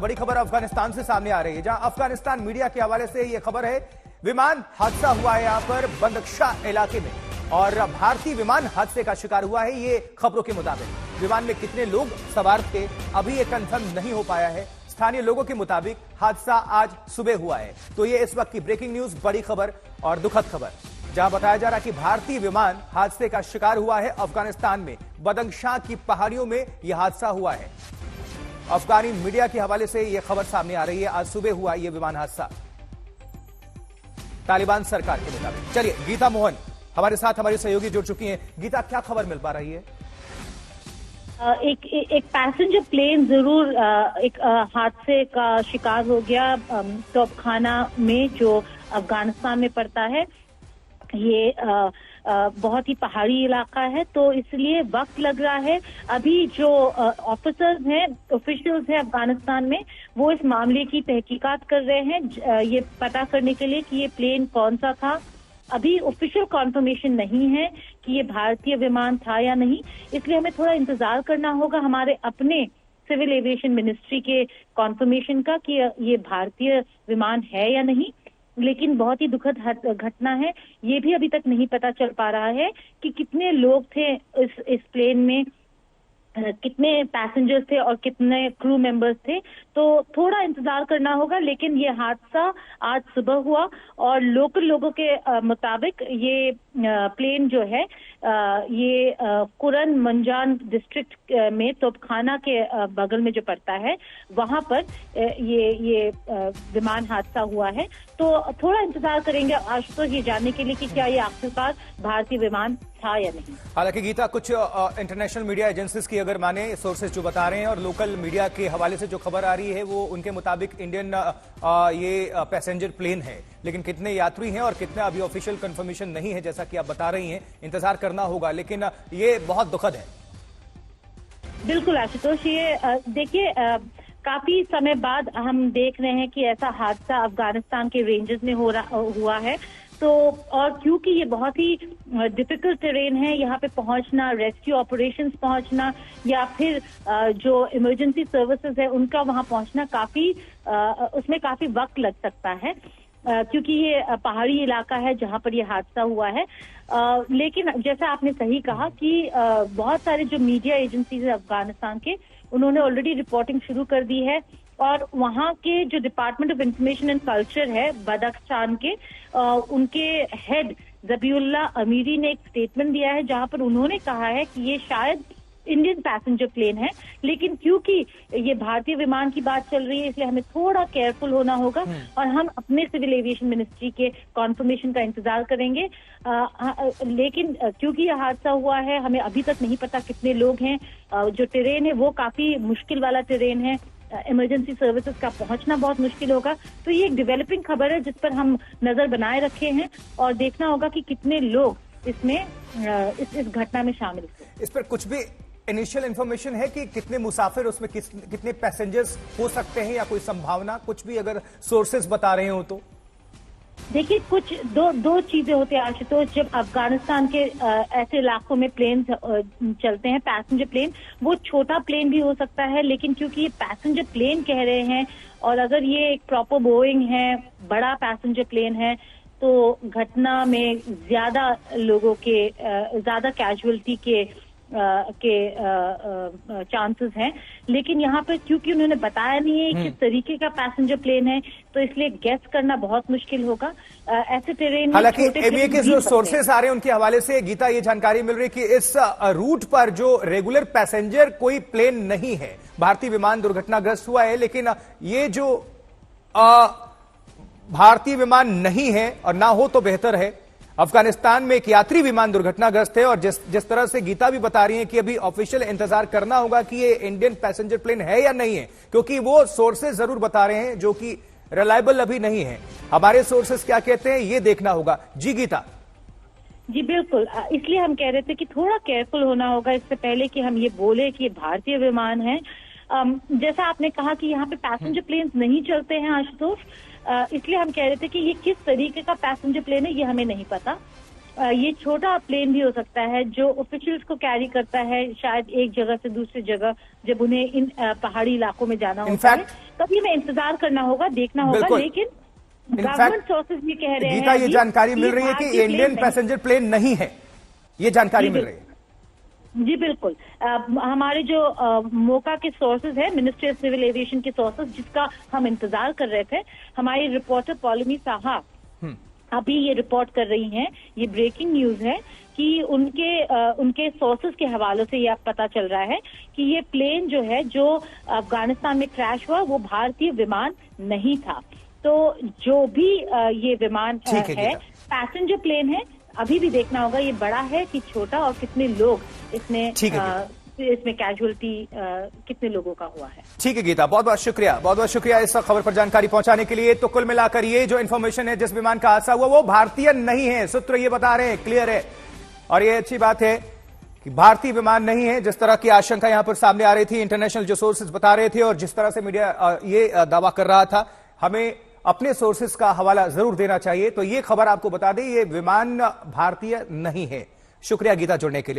बड़ी खबर अफगानिस्तान से सामने आ रही है, जहां अफगानिस्तान मीडिया के हवाले से यह खबर है विमान हादसा हुआ है यहां पर बंदकशाह इलाके में, और भारतीय विमान हादसे का शिकार हुआ है। ये खबरों के मुताबिक विमान में कितने लोग सवार थे अभी ये कंफर्म नहीं हो पाया है। स्थानीय लोगों के मुताबिक हादसा आज सुबह हुआ है। तो ये इस वक्त की ब्रेकिंग न्यूज, बड़ी खबर और दुखद खबर, जहां बताया जा रहा है कि भारतीय विमान हादसे का शिकार हुआ है अफगानिस्तान में बंदकशाह की पहाड़ियों में यह हादसा हुआ है। अफगानी मीडिया के हवाले से यह खबर सामने आ रही है, आज सुबह हुआ यह विमान हादसा तालिबान सरकार के मुताबिक। चलिए गीता मोहन हमारे साथ हमारी सहयोगी जुड़ चुकी हैं। गीता, क्या खबर मिल पा रही है? एक पैसेंजर प्लेन जरूर एक हादसे का शिकार हो गया तोपखाना में, जो अफगानिस्तान में पड़ता है। ये बहुत ही पहाड़ी इलाका है, तो इसलिए वक्त लग रहा है। अभी जो ऑफिसर्स हैं, ऑफिशियल्स हैं अफगानिस्तान में, वो इस मामले की तहकीकात कर रहे हैं, ये पता करने के लिए कि ये प्लेन कौन सा था। अभी ऑफिशियल कॉन्फर्मेशन नहीं है कि ये भारतीय विमान था या नहीं, इसलिए हमें थोड़ा इंतजार करना होगा हमारे अपने सिविल एविएशन मिनिस्ट्री के कॉन्फर्मेशन का कि ये भारतीय विमान है या नहीं। लेकिन बहुत ही दुखद घटना है। ये भी अभी तक नहीं पता चल पा रहा है कि कितने लोग थे इस प्लेन में, कितने पैसेंजर्स थे और कितने क्रू मेंबर्स थे। तो थोड़ा इंतजार करना होगा। लेकिन ये हादसा आज सुबह हुआ और लोकल लोगों के मुताबिक ये प्लेन जो है ये कुरन मंजान डिस्ट्रिक्ट में तोपखाना के बगल में जो पड़ता है, वहां पर ये विमान हादसा हुआ है। तो थोड़ा इंतजार करेंगे आशुतोष ये जानने के लिए कि क्या ये आखिरकार भारतीय विमान था या नहीं। हालांकि गीता, कुछ इंटरनेशनल मीडिया एजेंसीज की अगर माने सोर्सेज जो बता रहे हैं और लोकल मीडिया के हवाले से जो खबर आ रही है, वो उनके मुताबिक इंडियन ये पैसेंजर प्लेन है, लेकिन कितने यात्री हैं और कितना अभी ऑफिशियल कंफर्मेशन नहीं है, जैसा कि आप बता रही हैं। इंतजार करना होगा, लेकिन ये बहुत दुखद है। बिल्कुल आशुतोष, ये देखिए काफी समय बाद हम देख रहे हैं कि ऐसा हादसा अफगानिस्तान के रेंजेस में हुआ है। तो और क्योंकि ये बहुत ही डिफिकल्ट टेरेन है, यहाँ पे पहुंचना, रेस्क्यू ऑपरेशंस पहुंचना या फिर जो इमरजेंसी सर्विसेज है उनका वहां पहुंचना उसमें काफी वक्त लग सकता है, क्योंकि ये पहाड़ी इलाका है जहां पर ये हादसा हुआ है। लेकिन जैसा आपने सही कहा कि बहुत सारे जो मीडिया एजेंसीज है अफगानिस्तान के, उन्होंने ऑलरेडी रिपोर्टिंग शुरू कर दी है। और वहां के जो department of information and culture है बदख्शान के, उनके हेड जबीउल्लाह अमीरी ने एक स्टेटमेंट दिया है जहां पर उन्होंने कहा है कि ये शायद इंडियन पैसेंजर प्लेन है। लेकिन क्योंकि ये भारतीय विमान की बात चल रही है, इसलिए हमें थोड़ा केयरफुल होना होगा और हम अपने सिविल एविएशन मिनिस्ट्री के कॉन्फर्मेशन का इंतजार करेंगे। लेकिन क्योंकि यह हादसा हुआ है, हमें अभी तक नहीं पता कितने लोग हैं। जो टेरेन है वो काफी मुश्किल वाला टेरेन है, इमरजेंसी सर्विसेज का पहुंचना बहुत मुश्किल होगा। तो ये एक डेवलपिंग खबर है जिस पर हम नजर बनाए रखे हैं और देखना होगा कि कितने लोग इसमें इस घटना में शामिल थे। इस पर कुछ भी इनिशियल इंफॉर्मेशन है कि कितने मुसाफिर उसमें कितने पैसेंजर्स हो सकते हैं, या कोई संभावना, कुछ भी अगर सोर्सेज बता रहे हो तो? देखिए, कुछ दो चीजें होती है आशुतोष। जब अफगानिस्तान के ऐसे इलाकों में प्लेन चलते हैं, पैसेंजर प्लेन, वो छोटा प्लेन भी हो सकता है, लेकिन क्योंकि ये पैसेंजर प्लेन कह रहे हैं और अगर ये एक प्रॉपर बोइंग है, बड़ा पैसेंजर प्लेन है, तो घटना में ज्यादा लोगों के ज्यादा कैजुअलिटी के चांसेस हैं। लेकिन यहाँ पर क्योंकि उन्होंने बताया नहीं है किस तरीके का पैसेंजर प्लेन है, तो इसलिए गेस करना बहुत मुश्किल होगा ऐसे टेरेन में। हालांकि एमए के जो सोर्सेस आ रहे हैं उनके हवाले से गीता ये जानकारी मिल रही है कि इस रूट पर जो रेगुलर पैसेंजर कोई प्लेन नहीं है, भारतीय विमान दुर्घटनाग्रस्त हुआ है, लेकिन ये जो भारतीय विमान नहीं है और ना हो तो बेहतर है। अफगानिस्तान में एक यात्री विमान दुर्घटनाग्रस्त है और जिस तरह से गीता भी बता रही है कि अभी ऑफिशियल इंतजार करना होगा कि ये इंडियन पैसेंजर प्लेन है या नहीं है, क्योंकि वो सोर्सेज जरूर बता रहे हैं जो कि रिलायबल अभी नहीं है। हमारे सोर्सेज क्या कहते हैं ये देखना होगा। जी गीता। जी बिल्कुल, इसलिए हम कह रहे थे कि थोड़ा केयरफुल होना होगा इससे पहले कि हम ये बोले कि ये भारतीय विमान है। जैसा आपने कहा कि यहाँ पे पैसेंजर प्लेन नहीं चलते हैं आशुतोष, इसलिए हम कह रहे थे कि ये किस तरीके का पैसेंजर प्लेन है ये हमें नहीं पता। ये छोटा प्लेन भी हो सकता है जो ऑफिशियल्स को कैरी करता है शायद एक जगह से दूसरी जगह जब उन्हें इन पहाड़ी इलाकों में जाना होता है, तभी में इंतजार करना होगा, देखना होगा। लेकिन गवर्नमेंट सोर्सेज ये कह रहे हैं, गीता, ये जानकारी मिल रही है कि इंडियन पैसेंजर प्लेन नहीं है, ये जानकारी मिल रही है। जी बिल्कुल। हमारे जो मोका के सोर्सेज है, मिनिस्ट्री ऑफ सिविल एविएशन के सोर्सेज, जिसका हम इंतजार कर रहे थे, हमारी रिपोर्टर पॉलिमी साहा अभी ये रिपोर्ट कर रही हैं, ये ब्रेकिंग न्यूज है कि उनके सोर्सेज के हवालों से ये पता चल रहा है कि ये प्लेन जो है जो अफगानिस्तान में क्रैश हुआ वो भारतीय विमान नहीं था। तो जो भी ये विमान है पैसेंजर प्लेन है, अभी भी देखना होगा ये बड़ा है कि छोटा और कितने लोग इसमें कैजुअलिटी कितने लोगों का हुआ है। ठीक है गीता, बहुत बहुत शुक्रिया इस खबर पर जानकारी पहुंचाने के लिए। तो कुल मिलाकर ये जो इन्फॉर्मेशन है, जिस विमान का हादसा हुआ वो भारतीय नहीं है, सूत्र ये बता रहे हैं, क्लियर है। और ये अच्छी बात है कि भारतीय विमान नहीं है, जिस तरह की आशंका यहां पर सामने आ रही थी, इंटरनेशनल जो सोर्सेज बता रहे थे और जिस तरह से मीडिया ये दावा कर रहा था, हमें अपने सोर्सेज का हवाला जरूर देना चाहिए। तो ये खबर आपको बता दें, ये विमान भारतीय नहीं है। शुक्रिया गीता जुड़ने के लिए।